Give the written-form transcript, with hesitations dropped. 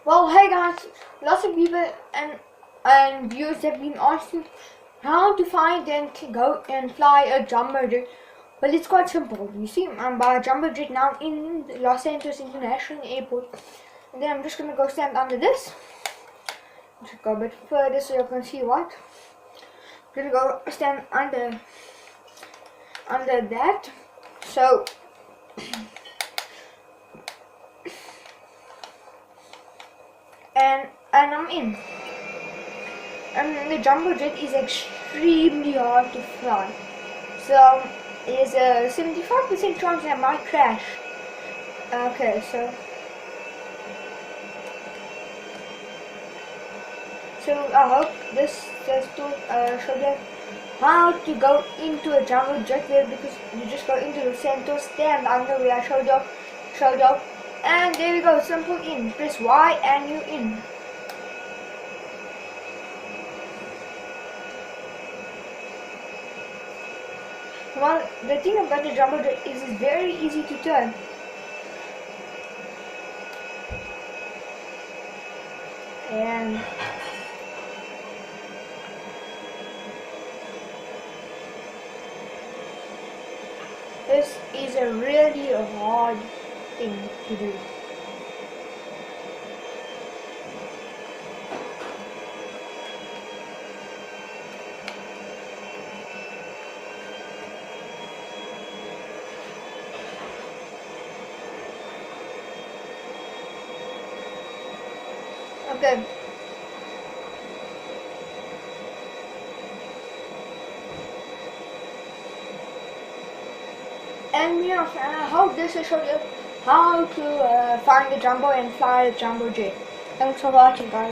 Well, hey guys, lots of people and viewers have been asking how to find and go and fly a jumbo jet. Well, it's quite simple. You see, I'm by a jumbo jet now in Los Santos International Airport, and then I'm just gonna go stand under this. Just go a bit further so you can see what. I'm gonna go stand under that. So. And I'm in. And the jumbo jet is extremely hard to fly. So there's a 75% chance that I might crash. Okay, so I hope this just to show you how to go into a jumbo jet there, because you just go into the center, stand under where I showed you, and there you go, simple in. Press Y and you're in. Well, the thing about the jumbo jet is it's very easy to turn. And this is a really hard thing to do. Okay. And yeah, I hope this will show you how to find the jumbo and fly the jumbo jet. Thanks for watching, guys.